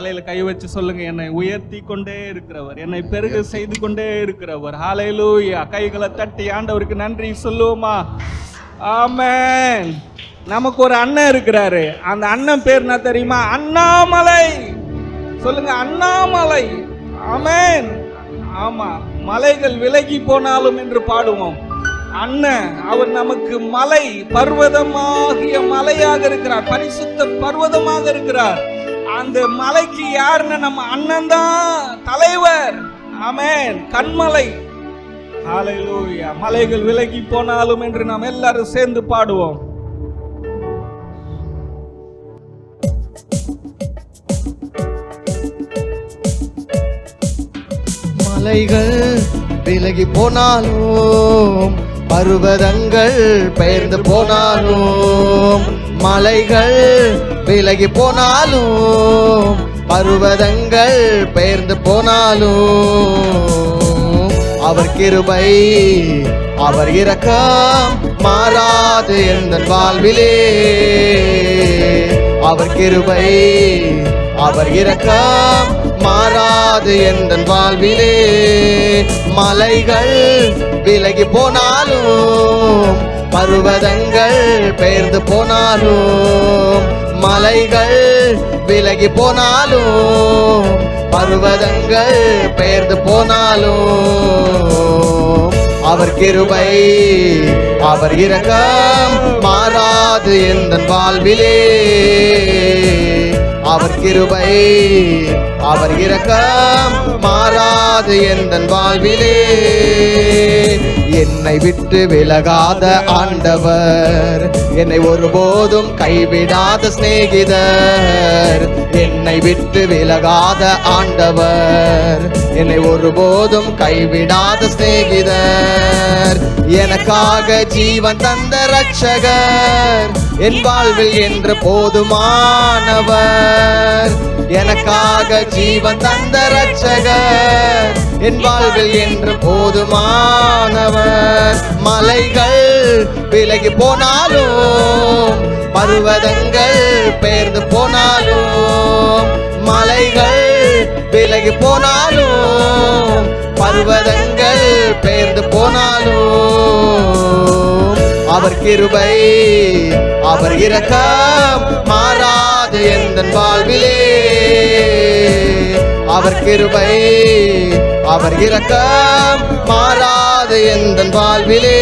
தலையில கை வச்சு சொல்லுங்க, என்னை உயர்த்தி கொண்டே இருக்கிறவர், என்னை பெருக செய்து கொண்டே இருக்கிறவர். ஹல்லேலூயா. கைகளை தட்டி ஆண்டவருக்கு நன்றி சொல்லுவோமா? ஆமென். நமக்கு ஒரு அண்ணன் இருக்கிறாரு. அந்த அண்ணன் பேர் என்ன தெரியுமா? அண்ணாமலை. சொல்லுங்க, அண்ணாமலை. ஆமென். ஆமா, மலைகள் விலகி போனாலும் என்று பாடுவோம். அண்ணன் அவர் நமக்கு மலை, பர்வதமாகிய மலையாக இருக்கிறார், பரிசுத்த பர்வதமாக இருக்கிறார். அந்த மலைக்கு யாருன்னு நம்ம அண்ணன் தான் தலைவர். ஆமென். கண்மலை. ஹல்லேலூயா. மலைகள் விலகி போனாலும் என்று நாம் எல்லாரும் சேர்ந்து பாடுவோம். மலைகள் விலகி போனாலும், பர்வதங்கள் பெயர்ந்து போனாலும், மலைகள் விலகி போனாலும், பர்வதங்கள் பெயர்ந்து போனாலும், அவர் கிருபை அவர் இரக்கம் மாறாது எந்தன் வாழ்விலே. அவர் கிருபை அவர் இரக்கம் மாறாது எந்தன் வாழ்விலே. மலைகள் விலகி போனாலும், பர்வதங்கள் பெயர்ந்து போனாலும், மலைகள் விலகி போனாலும், பர்வதங்கள் பெயர்ந்து போனாலும், அவர் கிருபை அவர் இரக்கம் மாறாது எந்தன் வாழ்விலே. அவர் கிருபை அவர் இரக்கம் மாறாது எந்தன் வாழ்விலே. என்னை விட்டு விலகாத ஆண்டவர், என்னை ஒருபோதும் கைவிடாத சிநேகிதர். என்னை விட்டு விலகாத ஆண்டவர், என்னை ஒருபோதும் கைவிடாத சிநேகிதர். எனக்காக ஜீவன் தந்த ரட்சகர், என் வாழ்வில் என்று போதுமானவர். எனக்காக ஜீவன் தந்த ரட்சகர், என் வாழ்வில் என்று போதுமானவர். மலைகள் விலகி போனாலும், பர்வதங்கள் பெயர்ந்து போனாலும், மலைகள் விலகி போனாலும், பர்வதங்கள் பெயர்ந்து போனாலும், அவர் கிருபை அவர் இரக்கம் மாறாது எந்தன் வாழ்விலே. அவர் கிருபை அவர் இரக்கம் மாறாது எந்தன் வாழ்விலே.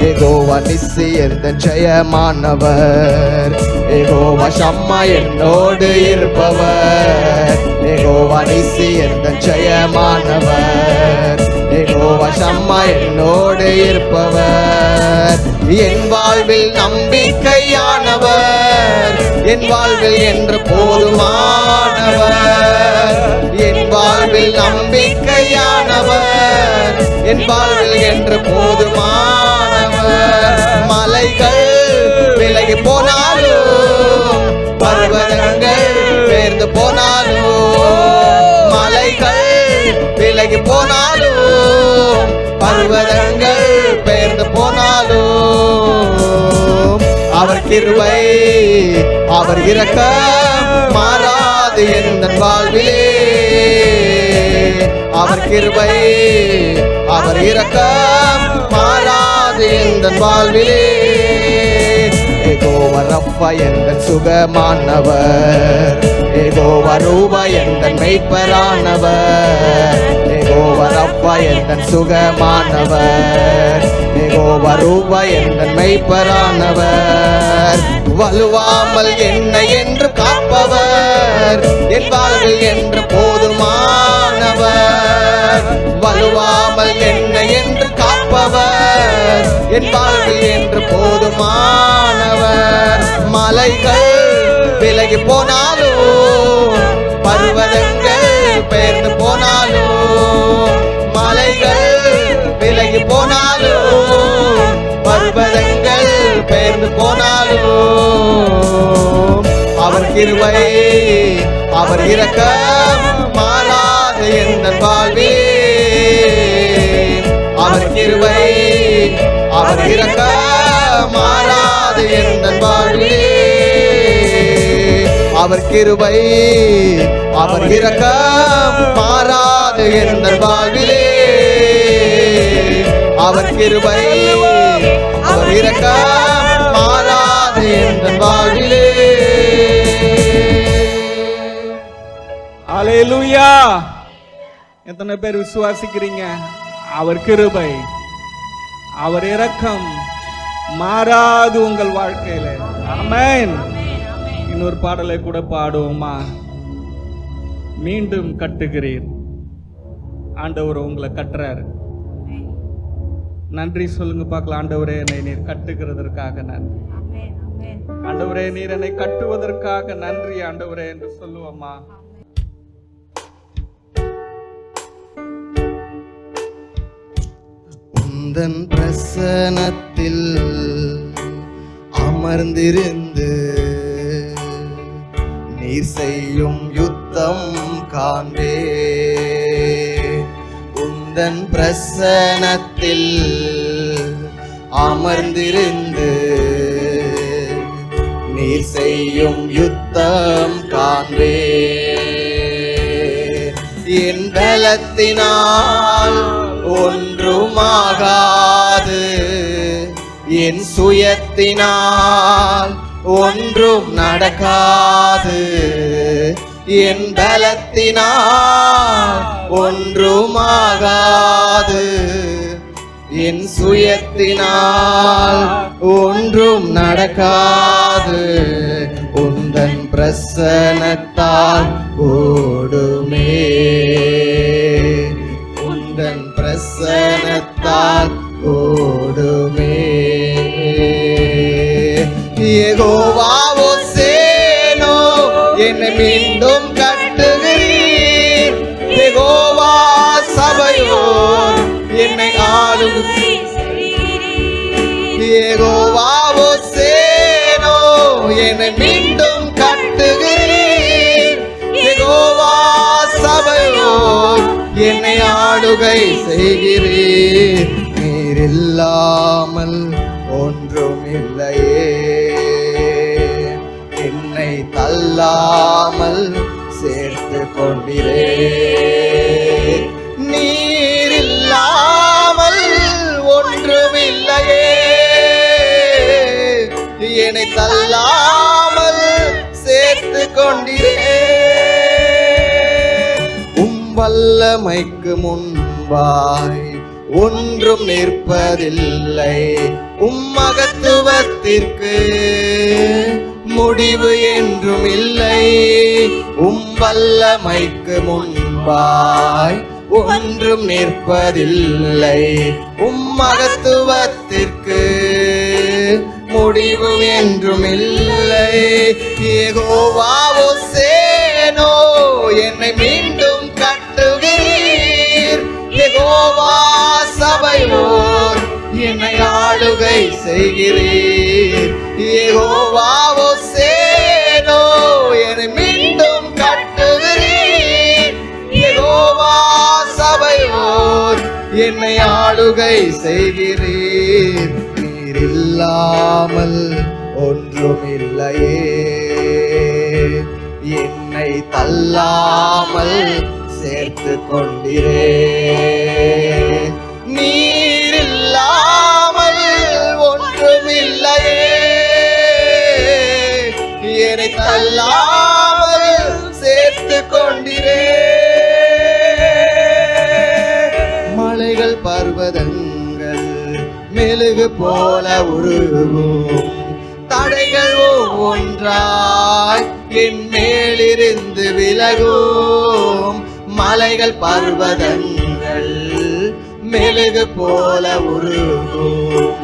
யெகோவா நிஸ்ஸி எந்தன் ஜெயமானவர், யெகோவா ஷம்மா என்னோடு இருப்பவர். யெகோவா நிஸ்ஸி எந்தன் ஜெயமானவர், யெகோவா ஷம்மா என்னோடு இருப்பவர். என் வாழ்வில் நம்பிக்கையானவர், என் வாழ்வில் என்று போதுமானவர். என் வாழ்வில் நம்பிக்கையானவர், என் வாழ்வில் என்று போதுமானவர். மலைகள் விலகி போனாலும், பர்வதங்கள் பெயர்ந்து போனாலும், மலைகள் விலகி போனாலும், பர்வதங்கள் பெயர்ந்து போனாலும், அவர் கிருபை அவர் இரக்கம் மாறாது எந்தன் வாழ்விலே. அவர் கிருபை அவர் இரக்கம் மாறாது எந்தன் வாழ்விலே. யெகோவா ரப்பா எந்தன் சுகமானவர், யெகோவா ரூபா எந்தன் மெய்ப்பரானவர். யெகோவா ரப்பா எந்தன் சுகமானவர், யெகோவா ரூபா எந்தன் மெய்ப்பரானவர். வலுவாமல் என்னை என்று காப்பவர், என் வாழ்வில் என்று போதுமானவர். வலுவாமல் என்னை என்று காப்பவர், என் வாழ்வில் என்று போதுமானவர். மலைகள் விலகி போனாலும், பர்வதங்கள் பெயர்ந்து போனாலும், மலைகள் விலகி போனாலும், பர்வதங்கள் பெயர்ந்து போனாலும், அவர் கிருபை அவர் இரக்கம் மாறாது எந்தன் வாழ்விலே. அவர் கிருபை அவர் இரக்கம் மாறாது எந்தன் வாழ்விலே. அவர் கிருபை அவர் இரக்கம் மாறாது எந்த வாழ்விலே. அவர் கிருபை அவர் இரக்கம் மாறாது எந்த வாழ்விலே. ஹல்லேலூயா. எத்தனை பேர் விசுவாசிக்கிறீங்க? அவர் கிருபை அவர் இரக்கம் மாறாது உங்கள் வாழ்க்கையில. ஆமென். இன்னொரு பாடலை கூட பாடுவோமா? மீண்டும் கட்டுகிறீர். ஆண்டவர் உங்களை கட்டுறாரு. நன்றி சொல்லுங்க பார்க்கலாம். ஆண்டவரே, என்னை நீர் கட்டுகிறதற்காக நன்றி. ஆண்டவரே, நீர் என்னை கட்டுவதற்காக நன்றி ஆண்டவரே என்று சொல்லுவோமா? உந்தன் பிரசனத்தில் அமர்ந்திருந்து நீர் செய்யும் யுத்தம் காண்பே. உந்தன் பிரசனத்தில் அமர்ந்திருந்து நீர் செய்யும் யுத்தம் காண்பே. என் பலத்தினால் ஒன்றுமாகாது, என் சுயத்தினால் ஒன்றும் நடக்காது. என் பலத்தினால் ஒன்றுமாகாது, என் சுயத்தினால் ஒன்றும் நடக்காது. உந்தன் பிரசன்னத்தால் ஓடுமே, உந்தன் பிரசன்னத்தால் ஓடுமே. யெகோவாவோ சேனோ என்னை மீண்டும் கட்டுகிறீர். யெகோவா சபையோர் என்னை ஆளுகிறீர். யெகோவாவோ சேனோ என்னை மீண்டும் கட்டுகிறீர். யெகோவா சபையோர் என்னை ஆளுகை செய்கிறீர். நீர் இல்லாமல் ஒன்றும் இல்லையே, என்னை தள்ளாமல் சேர்த்து கொண்டிரே. நீர் இல்லாமல் ஒன்றும் இல்லையே, என்னை தள்ளாமல் சேர்த்து கொண்டிரே. வல்லமைக்கு முன்பாய் ஒன்றும் நிற்பதில்லை, உம்மகத்துவத்திற்கு முடிவு என்றும் இல்லை. வல்லமைக்கு முன்பாய் ஒன்றும் நிற்பதில்லை, உம்மகத்துவத்திற்கு முடிவு என்றும் இல்லை. யெகோவாவோ சேனோ என்னை மீண்டும் கட்டுகிறீர். யெகோவா சபையோர் என்னை ஆளுகை செய்கிறீர். யெகோவாவோ சேனோ என்னை மீண்டும் கட்டுகிறீர். யெகோவா சபையோர் என்னை ஆளுகை செய்கிறீர். நீர் இல்லாமல் ஒன்றும் இல்லையே, என்னை தள்ளாமல் சேர்த்து கொண்டிரே. நீர் இல்லாமல் ஒன்றும் இல்லையே, என்னை தள்ளாமல் சேர்த்து கொண்டிரே. மலைகள் பர்வதங்கள் மெழுகு போல உருகும், தடைகள் ஒவ்வொன்றாய் என் மேலிருந்து விலகும். மலைகள் பர்வதங்கள் மெழுகு போல உருகும்,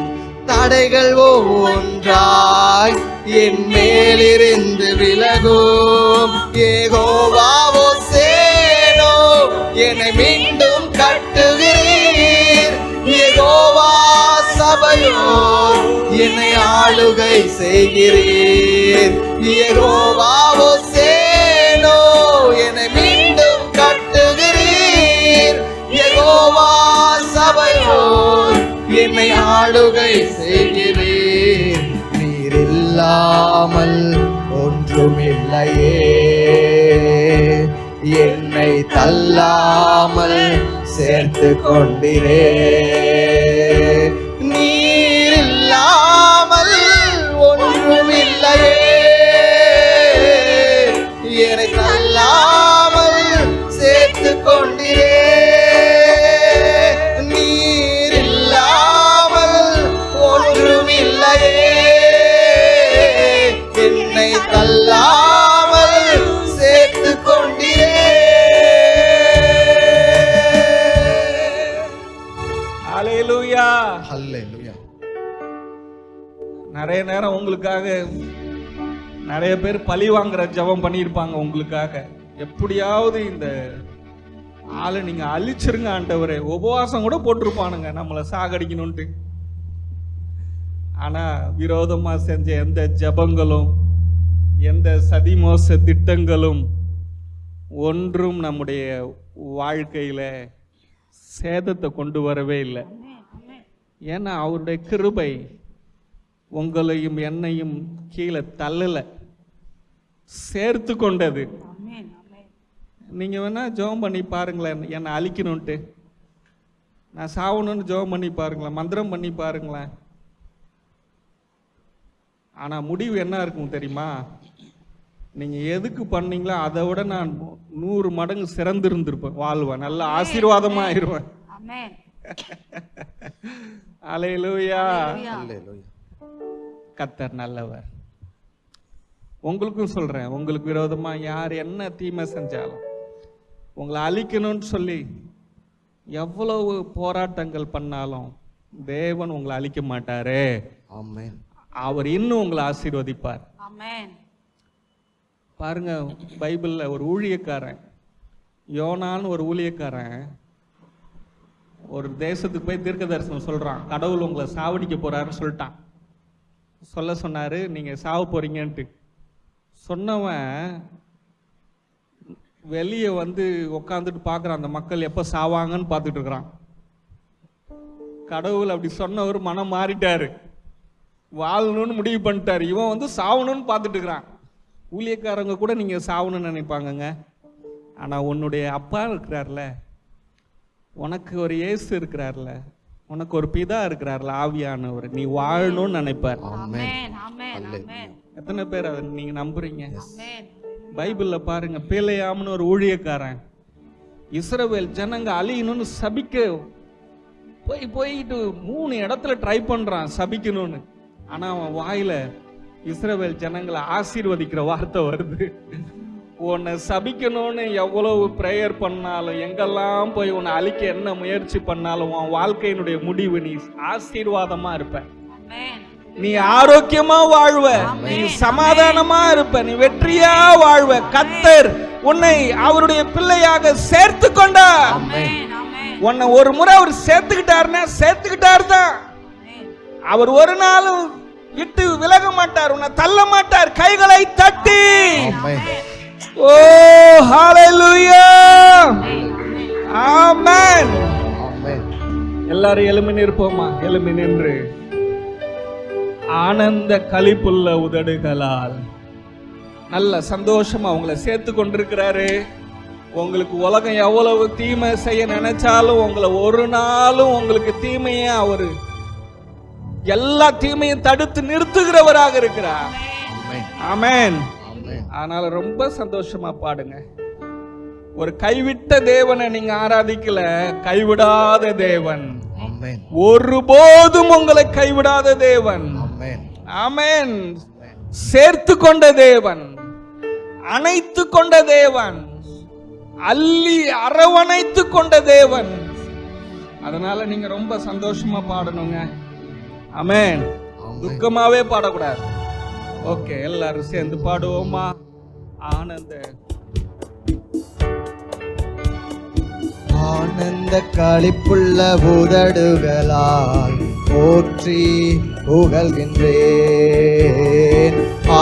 தடைகள் ஒவ்வொன்றாய் என் மேலிருந்து விலகும். யெகோவாவோ சேனோ என்னை மீண்டும் கட்டுகிறீர். யெகோவா சபையோர் என்னை ஆளுகை செய்கிறீர். யெகோவாவோ சேனோ என்னை மீண்டும் கட்டுகிறீர். யெகோவா சபையோர் என்னை ஆளுகை செய்கிறீர். நீர் இல்லாமல் ஒன்றுமில்லை. இல்லையே, என்னை தள்ளாமல் சேர்த்து கொண்டிரே. நீர் இல்லாமல் ஒன்றும் இல்லையே, என்னை தள்ளாமல் சேர்த்து கொண்டிரே. நீர் இல்லாமல் ஒன்றும் இல்லையே, என்னை தள்ளாமல் சேர்த்து கொண்டிரே. ஹல்லேலூயா. ஹல்லேலூயா. நிறைய நேரம் உங்களுக்காக நிறைய பேர் பழி வாங்குற ஜெபம் பண்ணியிருப்பாங்க. உங்களுக்காக எப்படியாவது இந்த ஆளை நீங்க அழிச்சிருங்க ஆண்டவரே, உபவாசம் கூட போட்டிருப்பானுங்க நம்மளை சாகடிக்கணும்ட்டு. ஆனா விரோதமா செஞ்ச எந்த ஜெபங்களும் எந்த சதிமோச திட்டங்களும் ஒன்றும் நம்முடைய வாழ்க்கையில சேதத்தை கொண்டு வரவே இல்லை. ஏன்னா அவருடைய கிருபை உங்களையும் என்னையும் கீழே தள்ளல, சேர்த்து கொண்டது. நீங்க வேணா ஜெபம் பண்ணி பாருங்களேன், என்னை அழிக்கணும்ட்டு, நான் சாவணும்னு ஜெபம் பண்ணி பாருங்களேன், மந்திரம் பண்ணி பாருங்களேன். ஆனா முடிவு என்ன இருக்கும் தெரியுமா? நீங்க எதுக்கு பண்ணீங்களோ அதை விட நான் 100 மடங்கு சிறந்திருந்திருப்பேன், வாழ்வேன், நல்ல ஆசீர்வாதமா ஆயிருவேன். அல்லேலூயா. கர்த்தர் நல்லவர். உங்களுக்கும் சொல்றேன், உங்களுக்கு விரோதமா யார் என்ன தீமை செஞ்சாலும், உங்களை அழிக்கணும்னு சொல்லி எவ்வளவு போராட்டங்கள் பண்ணாலும் தேவன் உங்களை அழிக்க மாட்டாரே. ஆமென். அவர் இன்னும் உங்களை ஆசீர்வதிப்பார். ஆமென். பாருங்க, பைபிள்ல ஒரு ஊழியக்காரன், யோனான்னு ஒரு ஊழியக்காரன், ஒரு தேசத்துக்கு போய் தீர்க்க தரிசனம் சொல்றான். கடவுள் உங்களை சாவடிக்க போறாருன்னு சொல்லிட்டான். சொல்ல சொன்னாரு, நீங்க சாவ போறீங்கன்ட்டு. சொன்னவன் வெளியே வந்து உக்காந்துட்டு பார்க்குறான், அந்த மக்கள் எப்போ சாவாங்கன்னு பார்த்துட்டு இருக்கிறான். கடவுள் அப்படி சொன்னவர் மனம் மாறிட்டாரு, வாழணும்னு முடிவு பண்ணிட்டாரு. இவன் வந்து சாவணும்னு பார்த்துட்டு இருக்கிறான். ஊழியக்காரங்க கூட நீங்கள் சாவணும்னு நினைப்பாங்கங்க. ஆனால் உன்னுடைய அப்பா இருக்கிறார்ல, உனக்கு ஒரு இயேசு இருக்கிறார்ல, உனக்கு ஒரு பிதா இருக்கிறார்ல, ஆவியானவர், நீ வாழணும்னு நினைப்பார். எத்தனை பேர் அதை நீங்க நம்புறீங்க? பைபிள்ல பாருங்க, பேலேயாம்னு ஒரு ஊழியக்காரன் இஸ்ரவேல் ஜனங்க அழியணும்னு சபிக்க போயிட்டு 3 இடத்துல ட்ரை பண்றான் சபிக்கணும்னு. ஆனா அவன் வாயில இஸ்ரவேல் ஜனங்களை ஆசீர்வதிக்கிற வார்த்தை வருது. உன்னை சபிக்கணும்னு எவ்வளவு பிரேயர் பண்ணாலும், எங்கெல்லாம் போய் உன்னை அழிக்க என்ன முயற்சி பண்ணாலும், உன் வாழ்க்கையினுடைய முடிவு நீ ஆசீர்வாதமா இருப்ப, நீ ஆரோக்கியமா வாழ்வ, நீ சமாதானமா இருப்ப, நீ வெற்றியா வாழ்வ. கர்த்தர் உன்னை அவருடைய பிள்ளையாக சேர்த்து கொண்டார். உன்னை ஒரு முறை அவர் சேர்த்துக்கிட்டாருன்னா சேர்த்துக்கிட்டாரு தான். அவர் ஒரு நாளும் விட்டு விலக மாட்டார், உன்னை தள்ள மாட்டார். கைகளை தட்டி ஓ ஹalleluya, ஆமென். எல்லாரும் எழும்பி நிற்போமா? எழும்பி நின்று ஆனந்த களிப்புள்ள உதடுகளால் நல்ல சந்தோஷமா உங்களை சேர்த்து கொண்டிருக்கிறாரு. உங்களுக்கு உலகம் எவ்வளவு தீமை செய்ய நினைச்சாலும் உங்களை ஒரு நாளும் உங்களுக்கு தீமையை அவரு எல்லா தீமையும் தடுத்து நிறுத்துகிறவராக இருக்கிறார். ஆமென். அதனால ரொம்ப சந்தோஷமா பாடுங்க. ஒரு கைவிட்ட தேவனை நீங்க ஆராதிக்கல, கைவிடாத தேவன், ஒருபோதும் உங்களை கைவிடாத தேவன். ஆமென். சேர்த்து கொண்ட தேவன், அணைத்து கொண்ட தேவன், அள்ளி அரவணைத்து கொண்ட தேவன். அதனால நீங்க ரொம்ப சந்தோஷமா பாடணுங்க. ஆமென். துக்கமாவே பாடக்கூடாது. ஓகே, எல்லாரும் சேர்ந்து பாடுவோமா? ஆனந்த ஆனந்த களிப்புள்ள உதடுகளால் போற்றி புகழ்கின்றேன்.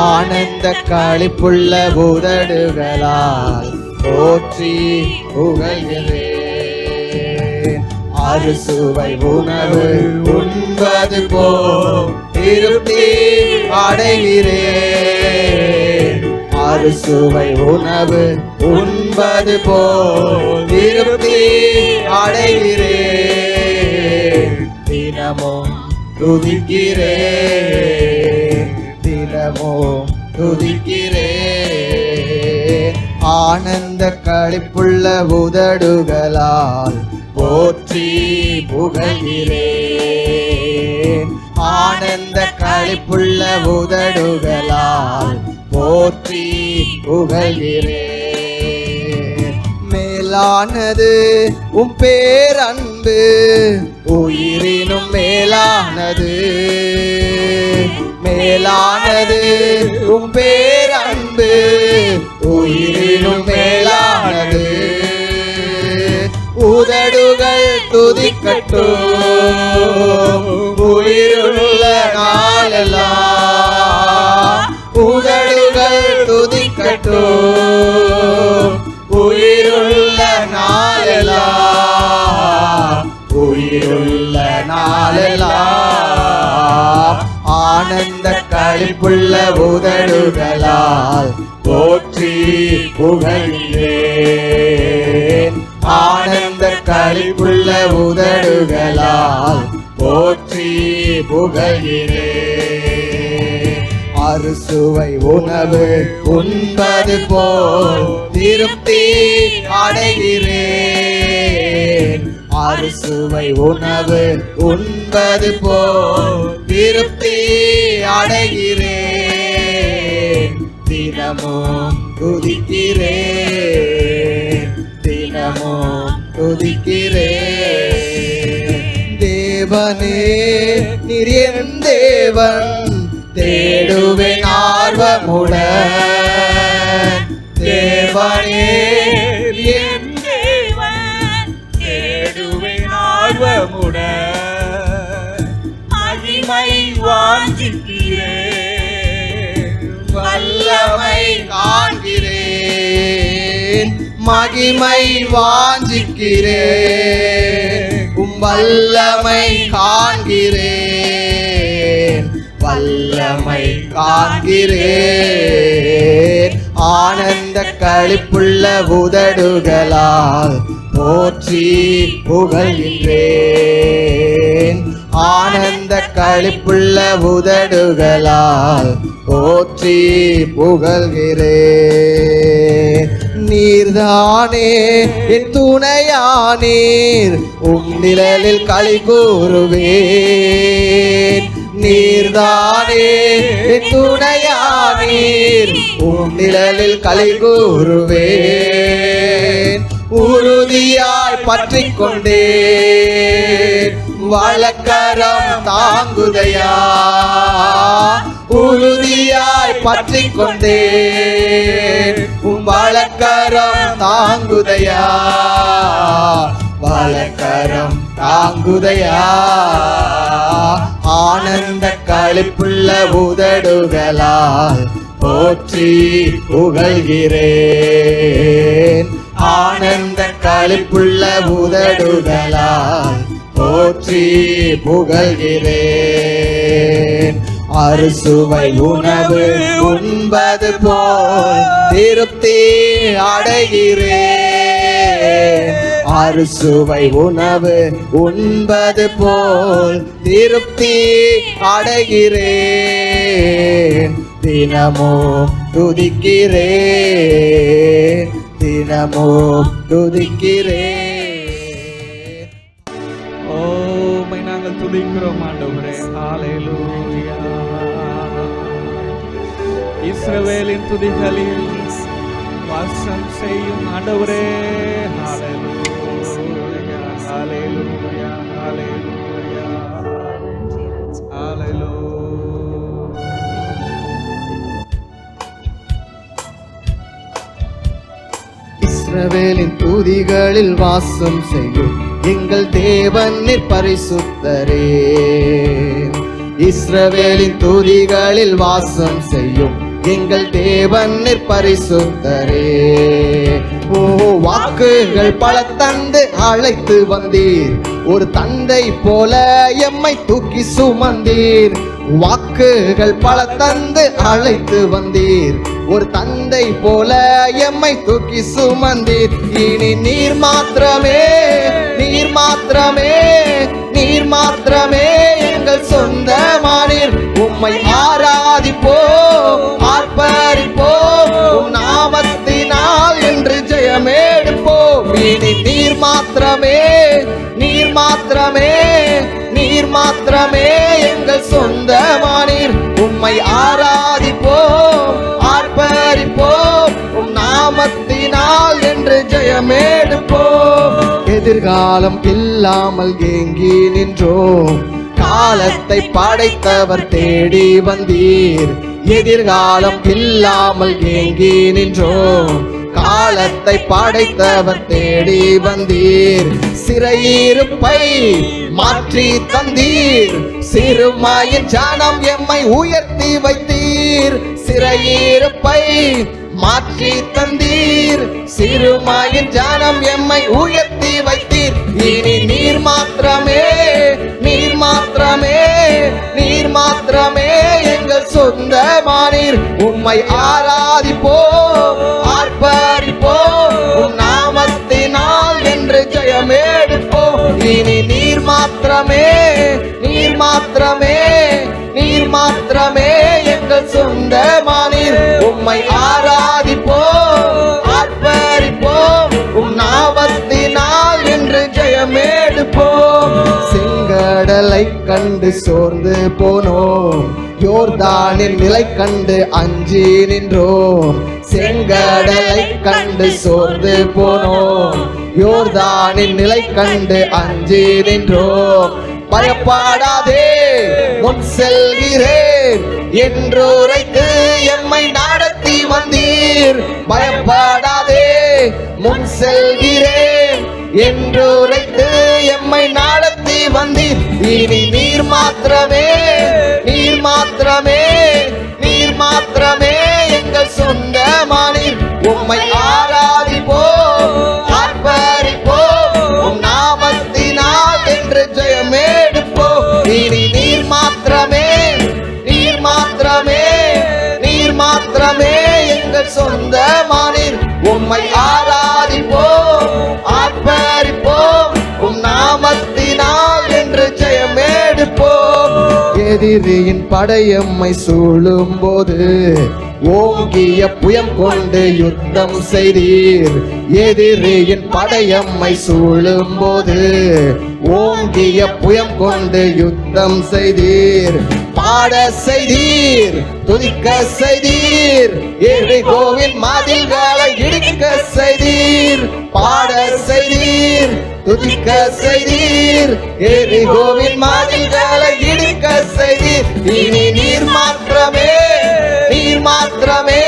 ஆனந்த களிப்புள்ள உதடுகளால் போற்றி புகழ்கின்றேன். அறுசுவை உணவு உண்பது போல் திருப்தி அடைகிறேன். அறுசுவை உணவு உண்பது போல் திருப்தி அடைகிறேன். தினமும் துதிக்கிறேன், தினமும் துதிக்கிறேன். ஆனந்த களிப்புள்ள உதடுகளால் போற்றி புகழ்கிறேன். ஆனந்த களிப்புள்ள உதடுகளால் போற்றி புகழ்கிறேன். மேலானது உம் பேரன்பு, உயிரினும் மேலானது. மேலானது உம் பேரன்பு, உயிரினும் மேலானது. உதடுகள் துதிக்கட்டும் உயிருள்ள நாளெல்லாம். உதடுகள் துதிக்கட்டும் உயிருள்ள நாளெல்லாம். உயிருள்ள நாளெல்லாம். ஆனந்த களிப்புள்ள உதடுகளால் போற்றி புகழ்கிறேன். ஆனந்த களிப்புள்ள உதடுகளால் போற்றி புகழ்கிறேன். அறுசுவை உணவு உண்பது போல் திருப்தி அடைகிறேன். அறுசுவை உணவு உண்பது போல் திருப்தி அடைகிறேன். தினமும் துதிக்கிறேன், தினமும் துதிக்கிறேன். தேவனே நீர் என் தேவன், தேடுவேன் ஆர்வமுடன். தேவனே என் தேவன், தேடுவேன் ஆர்வமுடன். மகிமை வாஞ்சிக்கிறேன், வல்லமை காண்கிறேன். மகிமை வாஞ்சிக்கிறேன், உம் வல்லமை காண்கிறேன். வல்லமை காண்கிறேன். ஆனந்த களிப்புள்ள உதடுகளால் போற்றி புகழ்கின்றேன். ஆனந்த களிப்புள்ள உதடுகளால் போற்றி புகழ்கிறேன். நீர்தானே என் துணையானீர், உம் நிழலில் களி கூறுவேன். நீர்தானே என் துணையானீர், உம் நிழலில் களி கூறுவேன். உறுதியாய் பற்றிக் கொண்டேன், வலக்கரம் தாங்குதையா. உறுதியாய் பற்றிக் கொண்டேன், உம் வலக்கரம் தாங்குதையா. வலக்கரம் தாங்குதையா. ஆனந்த களிப்புள்ள உதடுகளால் போற்றி புகழ்கிறேன். ஆனந்த களிப்புள்ள உதடுகளால் போற்றி புகழ்கிறேன். அறுசுவை உணவு உண்பது போல் திருப்தி அடைகிறேன். அறுசுவை உணவு உண்பது போல் திருப்தி அடைகிறேன். தினமும் துதிக்கிறேன், தினமும் துதிக்கிறேன். ஓமை நாங்கள் துதிக்கிறோம் ஆண்டவரே. ஹalleluya. இஸ்ரவேலின் துதிகளில் வாசம் செய்யும் ஆண்டவரே. ஹalleluya, ஹalleluya, ஹalleluya, ஹalleluya. இஸ்ரவேலின் துதிகளில் வாசம் செய்யும் எங்கள் தேவன் நீர் பரிசுத்தரே. இஸ்ரவேலின் துதிகளில் வாசம் செய்யும் எங்கள் தேவன் நீர் பரிசுத்தரே. ஓ வாக்குகள் பல தந்து அழைத்து வந்தீர், ஒரு தந்தை போல எம்மை தூக்கி சுமந்தீர். வாக்குகள் பல தந்து அழைத்து வந்தீர், ஒரு தந்தை போல எம்மை தூக்கி சுமந்தீர். இனி நீர் மாத்திரமே, நீர் மாத்திரமே, நீர் மாத்திரமே எங்கள் சொந்தமானீர். உம்மை ஆராதிப்போம், ஆர்ப்பரிப்போம், உம் நாமத்தினால் என்று ஜெயமெடுப்போம். இனி நீர் மாத்திரமே, நீர் மாத்திரமே, நீர் மாத்திரமே எங்கள் சொந்தமானீர். உம்மை ஆராதிப்போம், ஆர்ப்பரிப்போம், உம் நாமத்தினால் என்று ஜெயமெடுப்போம். எதிர்காலம் இல்லாமல் ஏங்கி நின்றோம், காலத்தை படைத்தவர் தேடி வந்தீர். எதிர்காலம் இல்லாமல் ஏங்கி நின்றோம், காலத்தை படைத்தவர் தேடி வந்தீர். சிறையிருப்பை மாற்றி தந்தீர், சிறுமையின் ஜனம் எம்மை உயர்த்தி வைத்தீர். சிறையிருப்பை மாற்றி தந்தீர், சிறுமையின் ஜனம் எம்மை உயர்த்தி வைத்தீர். இனி நீர் மாத்திரமே, நீர் மாத்திரமே, நீர் மாத்திரமே எங்கள் சொந்தமானீர். உம்மை ஆராதிப்போம், ஆர்ப்பரிப்போம், உம் நாமத்தினால் என்று ஜெயமெடுப்போம். இனி நீர் மாத்திரமே, நீர் மாத்திரமே, நீர் மாத்திரமே எங்கள் சொந்தமானீர். உம்மை ஆராதிப்போம், ஆர்ப்பரிப்போம், உம் நாமத்தினால் என்று ஜெயமெடுப்போம். செங்கடலை கண்டு சோர்ந்து போனோம், யோர்தானின் நிலை கண்டு அஞ்சி நின்றோம். செங்கடலை கண்டு சோர்ந்து போனோம், யோர்தானின் நிலை கண்டு அஞ்சி நின்றோம். பயப்படாதே முன் செல்கிறேன் என்று உரைத்து எம்மை நடத்தி வந்தீர். பயப்படாதே முன் செல்கிறேன் என்று உரைத்து எம்மை நடத்தி வந்தீர். இனி நீர் மாத்திரமே, நீர் மாத்திரமே, நீர் மாத்திரமே எங்கள் சொந்தமானீர். உம்மை ஆராதிப்போம், ஆர்ப்பரிப்போம், உம் நாமத்தினால் என்று ஜெயமெடுப்போம். இனி நீர் மாத்திரமே, நீர் மாத்திரமே, நீர் மாத்திரமே எங்கள் சொந்தமானீர். உம்மை ஆராதிப்போம், ஆர்ப்பரிப்போம், உம் நாமத்தினால் என்று ஜெயமெடுப்போம். எதிரியின் படையம்மை சூழும் போது ஓங்கிய புயம் கொண்டு யுத்தம் செய்தீர். எதிரியின் படையம்மை சூழும் போது ஓங்கிய புயம் கொண்டு யுத்தம் செய்தீர். பாட செய்தீர், துதிக்க செய்தீர், எரிகோவின் மதில்களை இடிக்க செய்தீர். பாட செய்தீர், துதிக்க செய்தீர், எரிகோவின் மதில்களை இடிக்க செய்தீர். இனி நீர் மாத்திரமே, நீர் மாத்திரமே,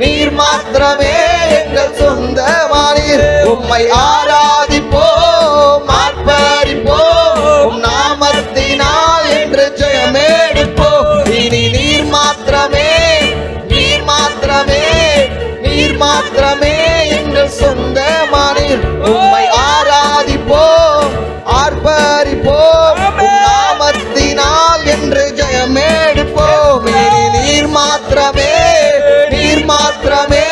நீர் மாத்திரமே எங்கள் சொந்தமானீர். உம்மை ஆராதிப்போம், ஆர்ப்பரிப்போம், உம் நாமத்தினால் என்று ஜெயமெடுப்போம். இனி நீர் மாத்திரமே, நீர் மாத்திரமே, நீர் மாத்திரமே எங்கள் சொந்தமானீர். உம்மை ஆராதிப்போம், ஆர்ப்பரிப்போம், உம் நாமத்தினால் என்று ஜெயமெடுப்போம். இனி நீர் மாத்திரமே, நீர் மாத்திரமே,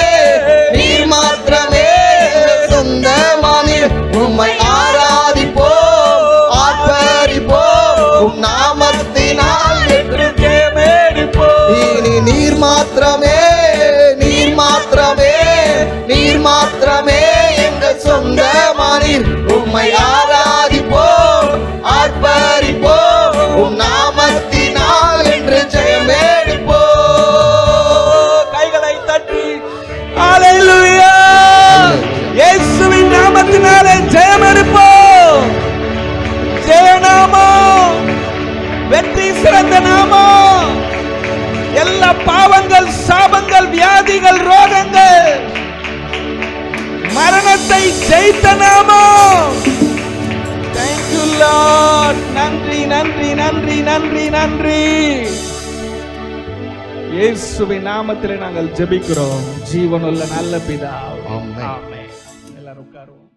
நீர் மாத்திரமே எங்கள் சொந்தமானீர். உம்மை ஆராதிப்போம், ஆர்ப்பரிப்போம், உம் நாமத்தினால் என்று ஜெயமெடுப்போம். இனி நீர் மாத்திரமே, நீர் மாத்திரமே, நீர் மாத்திரமே எங்கள் சொந்தமானீர். உம்மை ஆராதிப்போம், ஆர்ப்பரிப்போம், உம் நாமத்தினால் என்று ஜெயமெடுப்போம். கைகளை தட்டி ஹalleluya, இயேசுவின் நாமத்தினாலே ஜெயமெடுப்போம். ஜெயநாமம் வெற்றி சிறந்த நாமம். எல்லா பாவங்கள், சாபங்கள், வியாதிகள், ரோகங்கள், மரணத்தை ஜெயித்த நாமம். Thank you Lord. நன்றி, நன்றி, நன்றி, நன்றி, நன்றி. இயேசுவின் நாமத்திலே நாங்கள் ஜெபிக்கிறோம், ஜீவனுள்ள நல்ல பிதாவே. ஆமென். ஆமென். எல்லாரும் உட்காருவோம்.